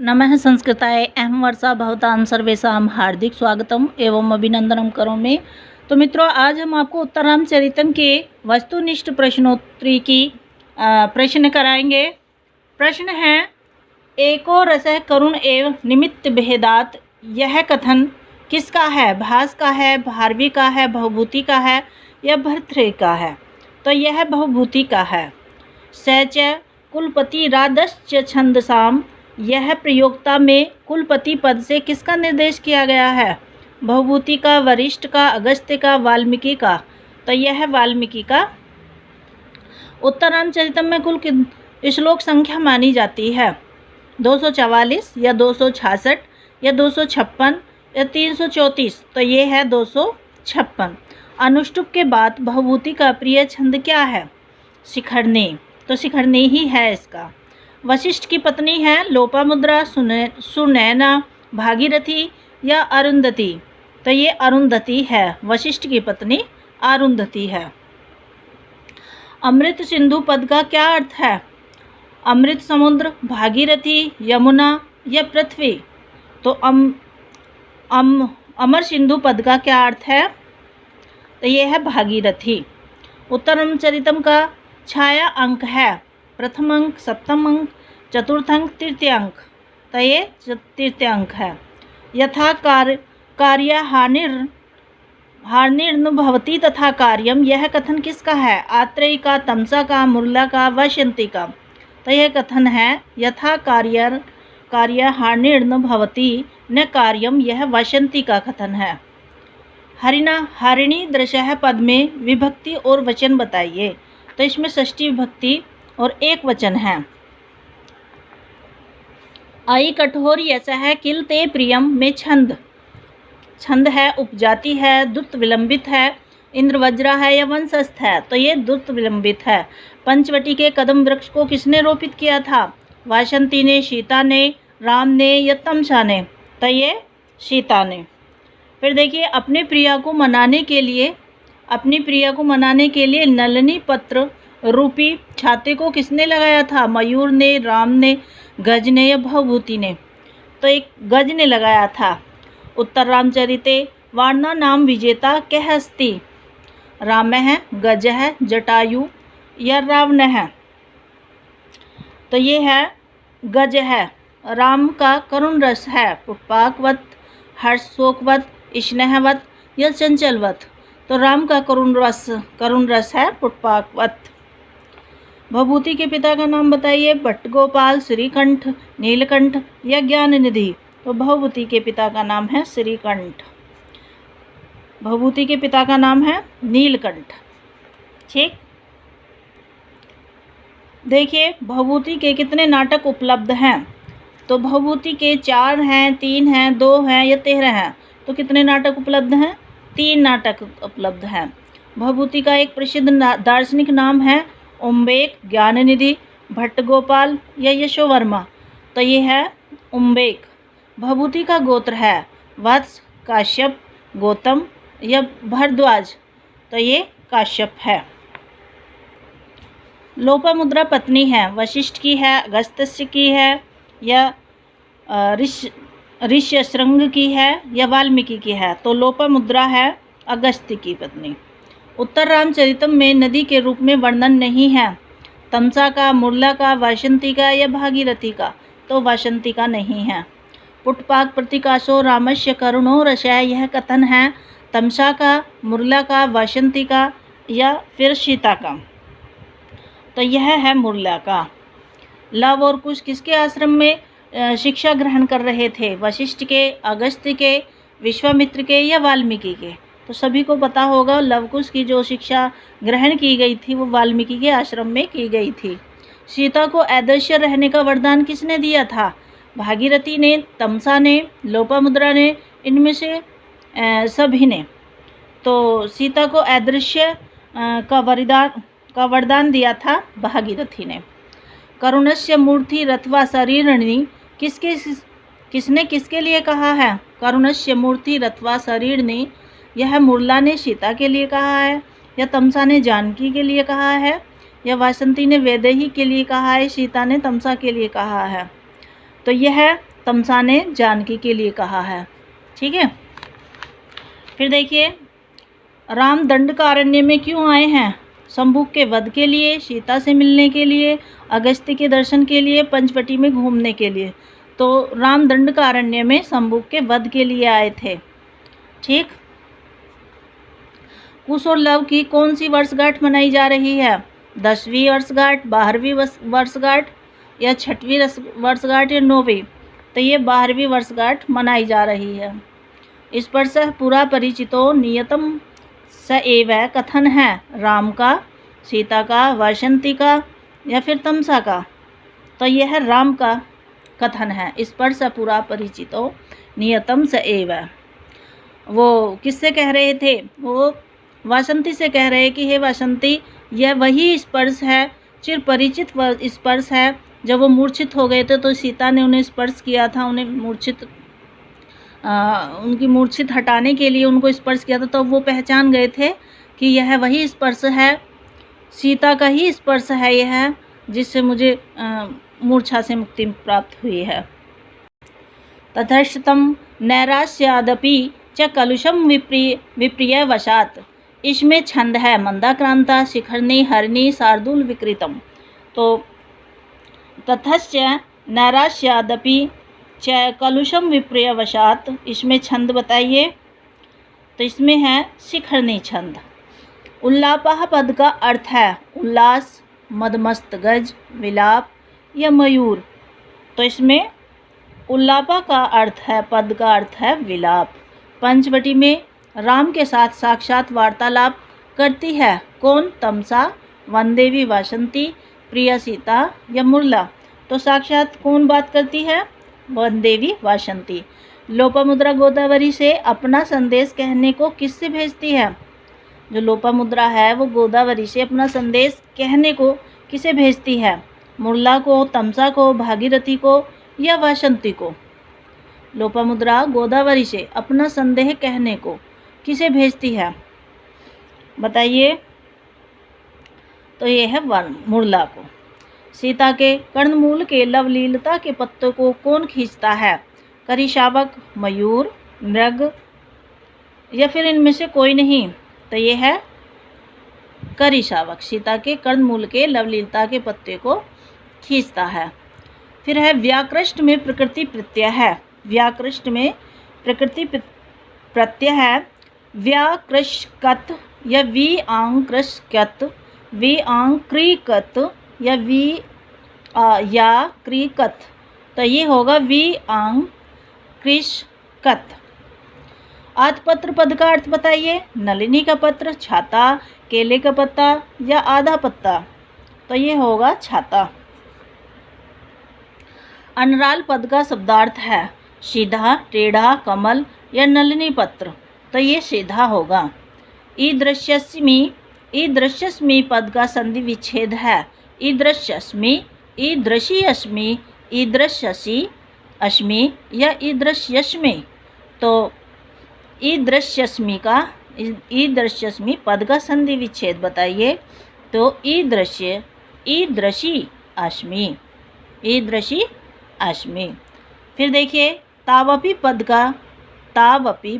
नमः संस्कृताय अहं वर्षा भवतां सर्वेषां हार्दिक स्वागतम एवं अभिनंदनम करोमि। तो मित्रों, आज हम आपको उत्तररामचरितम के वस्तुनिष्ठ प्रश्नोत्तरी की प्रश्न कराएंगे। प्रश्न है, एको रसः करुण एवं निमित्त भेदात, यह कथन किसका है? भास का है, भारवी का है, भवभूति का है या भर्तृहरि का है? तो यह भवभूति का है। सच कुलपति रादश्च छंदसाम, यह प्रयोक्ता में कुलपति पद से किसका निर्देश किया गया है? भवभूति का, वरिष्ठ का, अगस्त्य का, वाल्मीकि का? तो यह वाल्मीकि का। उत्तररामचरितम में कुल श्लोक संख्या मानी जाती है 244 या 266 या 256 या 334। तो ये है 256। अनुष्टुप के बाद भवभूति का प्रिय छंद क्या है? शिखरनी। तो शिखरनी ही है इसका। वशिष्ठ की पत्नी है लोपामुद्रा, सुनैना, भागीरथी या अरुंधति? तो ये अरुंधति है। वशिष्ठ की पत्नी अरुंधति है। अमृत सिंधु पद का क्या अर्थ है? अमृत समुद्र, भागीरथी, यमुना या पृथ्वी? तो अमर सिंधु पद का क्या अर्थ है? तो ये है भागीरथी। उत्तररामचरितम का छाया अंक है प्रथम अंक, सप्तम अंक, चतुर्थ अंक, तृतीय अंक। तो ये तृतीय अंक है। यथा कार्य हानिर्न भवति तथा कार्यम, यह कथन किसका है? आत्रेयी का, तमसा का, मुरला का, वैशंती का? तो यह कथन है यथा कार्य हानिर्न भवति न कार्यम, यह वैशंती का कथन है। हरिणी दृशः पद में विभक्ति और वचन बताइए। तो इसमें षष्ठी विभक्ति और एक वचन है। आई कठोर यशः किल ते प्रियम में छंद है, उपजाति है, द्रुत विलंबित है, इंद्रवज्रा है या वंशस्थ है? तो ये द्रुत विलंबित है। पंचवटी के कदम वृक्ष को किसने रोपित किया था? वासंती ने, सीता ने, राम ने या तमसा ने? तो ये सीता ने। फिर देखिए, अपने प्रिया को मनाने के लिए नलिनी पत्र रूपी छाते को किसने लगाया था? मयूर ने, राम ने, गज ने या भवभूति ने? तो एक गज ने लगाया था। उत्तररामचरिते वार्णा नाम विजेता कः अस्ति? राम है, गज है, जटायु या रावण है? तो ये है गज है। राम का करुण रस है, पुष्पाकवत, हर्षशोकवत, स्नेहवत या चंचलवत? तो राम का करुण रस है, पुष्पाकवत। भवभूति के पिता का नाम बताइए। भट्टगोपाल, श्रीकंठ, नीलकंठ या ज्ञाननिधि? तो भवभूति के पिता का नाम है श्रीकंठ। भवभूति के पिता का नाम है नीलकंठ। ठीक। देखिए, भवभूति के कितने नाटक उपलब्ध हैं? तो भवभूति के 4 हैं, 3 हैं, 2 हैं या 13 हैं? तो कितने नाटक उपलब्ध हैं? 3 नाटक उपलब्ध हैं। भवभूति का एक प्रसिद्ध दार्शनिक नाम है उम्बेक, ज्ञाननिधि, भट्टगोपाल या यशोवर्मा? तो ये है उम्बेक। भवभूति का गोत्र है वत्स, काश्यप, गौतम या भरद्वाज? तो ये काश्यप है। लोपामुद्रा पत्नी है, वशिष्ठ की है, अगस्त्य की है या ऋष्यशृंग की है या वाल्मीकि की है? तो लोपामुद्रा है अगस्त्य की पत्नी। उत्तररामचरितम में नदी के रूप में वर्णन नहीं है। तमसा का, मुरला का, वासंती का या भागीरथी का? तो वासंती का नहीं है। पुष्पाक प्रतिकाशो रामस्य करुणो रसः, यह कथन है तमसा का, मुरला का, वासंती का या फिर सीता का? तो यह है मुरला का। लव और कुश किसके आश्रम में शिक्षा ग्रहण कर रहे थे? वशिष्ठ के, अगस्त्य के, विश्वामित्र के या वाल्मीकि के? तो सभी को पता होगा, लवकुश की जो शिक्षा ग्रहण की गई थी वो वाल्मीकि के आश्रम में की गई थी। सीता को अदृश्य रहने का वरदान किसने दिया था? भागीरथी ने, तमसा ने, लोपामुद्रा ने, इनमें से सभी ने? तो सीता को अदृश्य का वरदान दिया था भागीरथी ने। करुणस्य मूर्ति रथवा शरीरणी, किसने किसके लिए कहा है? करुणस्य मूर्ति रथवा शरीरणी, यह मुरला ने सीता के लिए कहा है या तमसा ने जानकी के लिए कहा है या वासंती ने वैदेही के लिए कहा है, सीता ने तमसा के लिए कहा है? तो यह तमसा ने जानकी के लिए कहा है। ठीक है। फिर देखिए, राम दंडकारण्य में क्यों आए हैं? शंभुक के वध के लिए, सीता से मिलने के लिए, अगस्त्य के दर्शन के लिए, पंचवटी में घूमने के लिए। तो राम दंडकारण्य में शंभुक के वध के लिए आए थे। ठीक। कुश और लव की कौन सी वर्षगांठ मनाई जा रही है? 10वीं वर्षगांठ, 12वीं वर्षगांठ या 6वीं वर्षगांठ या 9वीं? तो ये 12वीं वर्षगांठ मनाई जा रही है। इस पर से पूरा परिचितो नियतम स एव कथन है, राम का, सीता का, वासंती का या फिर तमसा का? तो यह राम का कथन है। इस पर स पूरा परिचितो नियतम स एव। वो किससे कह रहे थे? वो वासंती से कह रहे कि हे वासंती, यह वही स्पर्श है, चिर परिचित स्पर्श है। जब वो मूर्छित हो गए थे तो सीता ने उन्हें स्पर्श किया था, उन्हें उनकी मूर्छित हटाने के लिए उनको स्पर्श किया था, तो वो पहचान गए थे कि यह वही स्पर्श है, सीता का ही स्पर्श है यह, जिससे मुझे मूर्छा से मुक्ति प्राप्त हुई है। ततस्तम नैरास्यादपि च कलुषम विप्रिय वशात। इसमें छंद है मंदाक्रांता, शिखरणी, हरणी, शार्दूल विकृतम। तो ततश्च नैरास्यादपि च कलुषम विप्रिय वशात, इसमें छंद बताइए। तो इसमें है शिखरणी छंद। उल्लापः पद का अर्थ है उल्लास, मदमस्त गज, विलाप या मयूर। तो इसमें उल्लापा का अर्थ है, पद का अर्थ है विलाप। पंचवटी में राम के साथ साक्षात वार्तालाप करती है कौन? तमसा, वनदेवी वासंती, प्रिया सीता या मुरला? तो साक्षात कौन बात करती है? वनदेवी वासंती। लोपामुद्रा गोदावरी से अपना संदेश कहने को किससे भेजती है? जो लोपामुद्रा है वो गोदावरी से अपना संदेश कहने को किसे भेजती है? मुरला को, तमसा को, भागीरथी को या वासंती को? लोपामुद्रा गोदावरी से अपना संदेह कहने को किसे भेजती है? बताइए। तो ये है मुरला को। सीता के कर्णमूल के लवलीलता के पत्तों को कौन खींचता है? करिशावक, मयूर, मृग या फिर इनमें से कोई नहीं? तो ये है करिशावक, सीता के कर्णमूल के लवलीलता के पत्ते को खींचता है। फिर है व्याकृष्ट में प्रकृति प्रत्यय है। व्याकृष्ट में प्रकृति प्रत्यय है व्याकृष्कत या विआंकृष्कत, विआंक्रीकत या क्रीकत। तो ये होगा विआंकृष्कत। आधपत्र पद का अर्थ बताइए। नलिनी का पत्र, छाता, केले का पत्ता या आधा पत्ता? तो ये होगा छाता। अनराल पद का शब्दार्थ है सीधा, टेढ़ा, कमल या नलिनी पत्र? तो ये सीधा होगा। ईदृश्यस्मि पद का संधि विच्छेद है। ईदृश्यस्मि, ईदृशी अस्मि, ईदृश्यसि अस्मि या ईदृश्यस्मि? तो ईदृश्यस्मि पद का संधि विच्छेद बताइए। तो ईदृश्य, ईदृशी अस्मि, ईदृशी अस्मि। फिर देखिए, तावपि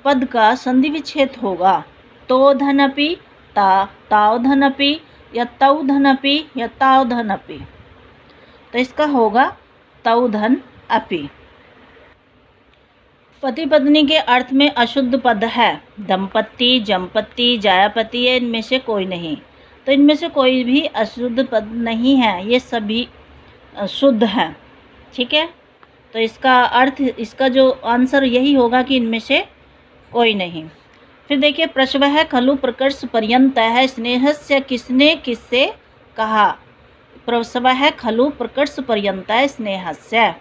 पद का संधि विच्छेद होगा। तो धनपि, ताव धनपि या तौ धनपि या ताव धनपि? तो इसका होगा तौ धन अपि। पति पत्नी के अर्थ में अशुद्ध पद है दंपत्ति, जमपत्ति, जायापति या इनमें से कोई नहीं? तो इनमें से कोई भी अशुद्ध पद नहीं है, ये सभी शुद्ध हैं। ठीक है। तो इसका अर्थ, इसका जो आंसर यही होगा कि इनमें से कोई नहीं। फिर देखिए, प्रश्वः खलु प्रकर्ष पर्यन्तः स्नेहस्य, किसने किससे कहा? प्रश्वः खलु प्रकर्ष पर्यन्तः स्नेहस्य,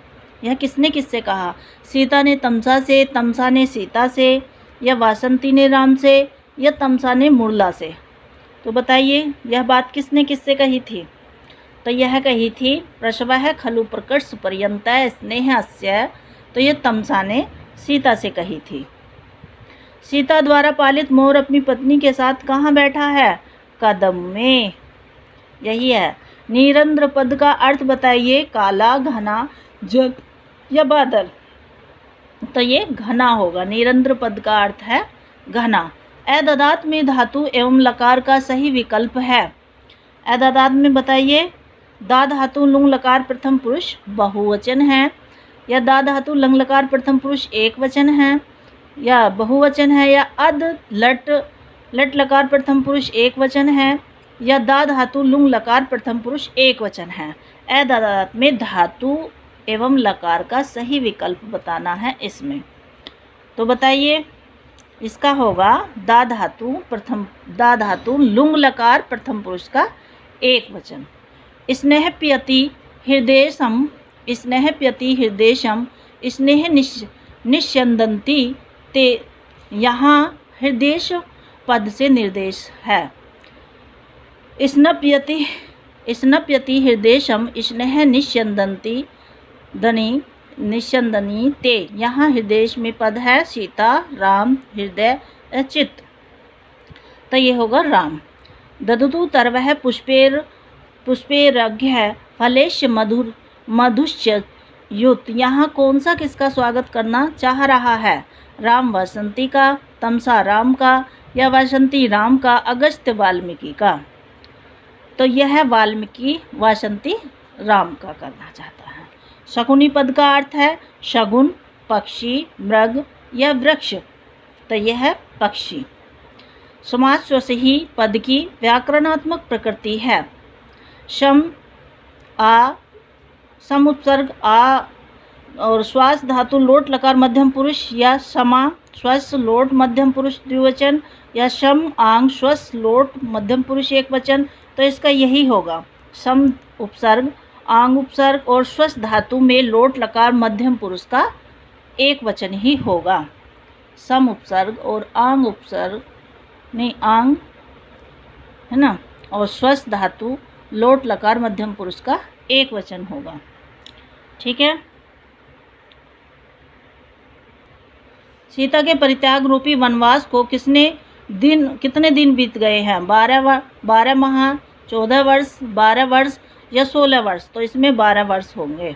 यह किसने किससे कहा? सीता ने तमसा से, तमसा ने सीता से या वासंती ने राम से या तमसा ने मुरला से? तो बताइए, यह बात किसने किससे कही थी? तो यह कही थी प्रश्वः खलु प्रकर्ष पर्यन्तः स्नेहस्य, तो यह तमसा ने सीता से कही थी। सीता द्वारा पालित मोर अपनी पत्नी के साथ कहाँ बैठा है? कदम में। यही है। नीरंद्र पद का अर्थ बताइए। काला, घना, या बादल, तो ये घना होगा। निरंतर पद का अर्थ है घना। अदादात में धातु एवं लकार का सही विकल्प है। अदादात में बताइए, दा धातु लुंग लकार प्रथम पुरुष बहुवचन है, या दा धातु लंग लकार प्रथम पुरुष एक वचन है या बहुवचन है, या अद लट लट लकार प्रथम पुरुष एक वचन है, या दा धातु लुंग लकार प्रथम पुरुष एक वचन है। अदादात में धातु एवं लकार का सही विकल्प बताना है इसमें। तो बताइए, इसका होगा दा धातु लुंग लकार प्रथम पुरुष का एक वचन। स्नेहप्यति हृदयसम, स्नेहप्यति हृदयसम, स्नेह निस्यंदन्ति ते, यहाँ हृदयश पद से निर्देश है। स्नप्यति हृदयसम, स्नेह निस्यंदन्ति दनि निस्यंदनी ते, यहाँ हृदय में पद है सीता राम हृदय चित्त, तो ये होगा राम। ददतु तरवः पुष्पेरघ्य फलेश मधुश्च युत, यहाँ कौन सा किसका स्वागत करना चाह रहा है? राम वासंती का, तमसा राम का, या वासंती राम का, अगस्त्य वाल्मीकि का। तो यह वाल्मीकि वासंती राम का करना चाहता है। शकुनी पद का अर्थ है शगुन, पक्षी, मृग या वृक्ष, तो यह है पक्षी। समाज स्वसही पद की व्याकरणात्मक प्रकृति है। सम आ, सम उपसर्ग आ और श्वास धातु लोट लकार मध्यम पुरुष, या समा श्वस लोट मध्यम पुरुष द्विवचन, या सम आंग श्वस लोट मध्यम पुरुष एक वचन, तो इसका यही होगा। सम उपसर्ग, आंग उपसर्ग और श्वस धातु में लोट लकार मध्यम पुरुष का एक वचन ही होगा। सम उपसर्ग और आंग उपसर्ग नहीं, आंग है ना, और श्वस धातु लोट लकार मध्यम पुरुष का एक वचन होगा। ठीक है। सीता के परित्याग रूपी वनवास को कितने दिन बीत गए हैं? 12 माह, 14 वर्ष, 12 वर्ष या 16 वर्ष, तो इसमें 12 वर्ष होंगे।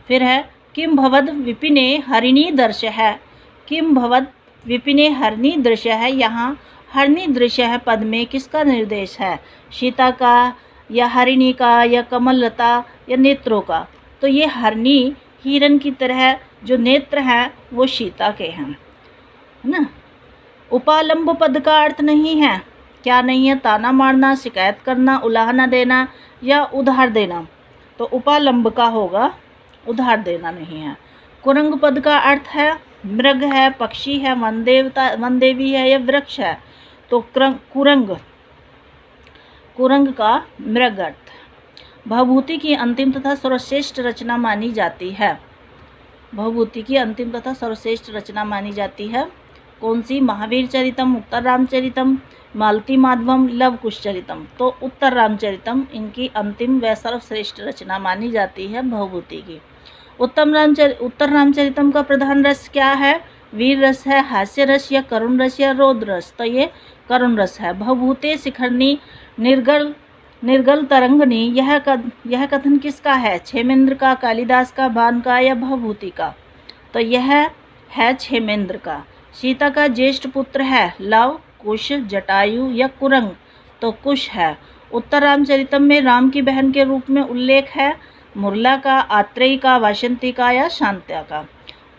फिर है किम भवद विपिने हरिणी दृश्य है। किम भवद विपिने हरिणी दृश्य है, यहाँ हरिणी दृश्य है पद में किसका निर्देश है? सीता का या हरिणी का या कमललता या नेत्रों का? तो ये हरिणी हिरण की तरह जो नेत्र हैं वो सीता के हैं, है ना। उपालंब पद का अर्थ नहीं है, क्या नहीं है? ताना मारना, शिकायत करना, उलाहना देना या उधार देना, तो उपालंब का होगा, उधार देना नहीं है। कुरंग पद का अर्थ है मृग है, पक्षी है, वन देवी है या वृक्ष है, तो कुरंग का मृग अर्थ। भवभूति की अंतिम तथा सर्वश्रेष्ठ रचना मानी जाती है। भवभूति की अंतिम तथा सर्वश्रेष्ठ रचना मानी जाती है कौन सी? महावीर चरितम, उत्तर रामचरितम, मालती माधवम, लव कुश चरितम, तो उत्तर रामचरितम इनकी अंतिम व सर्वश्रेष्ठ रचना मानी जाती है भवभूति की। उत्तर रामचरितम का प्रधान रस क्या है? वीर रस है, हास्य रस या करुण रस या रौद्र रस, तो ये करुण रस है। भवभूते शिखरनी निर्गल तरंगनी, यह कथन किसका है? क्षेमेंद्र का, कालिदास का, बाण का या भवभूति का? तो यह है क्षेमेंद्र का। सीता का ज्येष्ठ पुत्र है लव, कुश, जटायु या कुरंग, तो कुश है। उत्तर रामचरितम में राम की बहन के रूप में उल्लेख है मुरला का, आत्रेयी का, वासंती का या शांता का?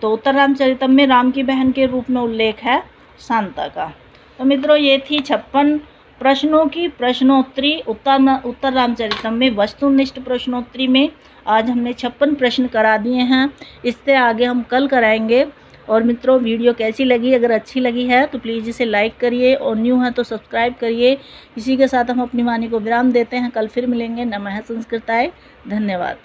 तो उत्तर रामचरितम में राम की बहन के रूप में उल्लेख है शांता का। तो मित्रों, ये थी 56 प्रश्नों की प्रश्नोत्तरी उत्तर रामचरितम में वस्तुनिष्ठ प्रश्नोत्तरी में। आज हमने 56 प्रश्न करा दिए हैं, इससे आगे हम कल कराएंगे। और मित्रों, वीडियो कैसी लगी? अगर अच्छी लगी है तो प्लीज़ इसे लाइक करिए और न्यू है तो सब्सक्राइब करिए। इसी के साथ हम अपनी वाणी को विराम देते हैं। कल फिर मिलेंगे। नमः संस्कृताय। धन्यवाद।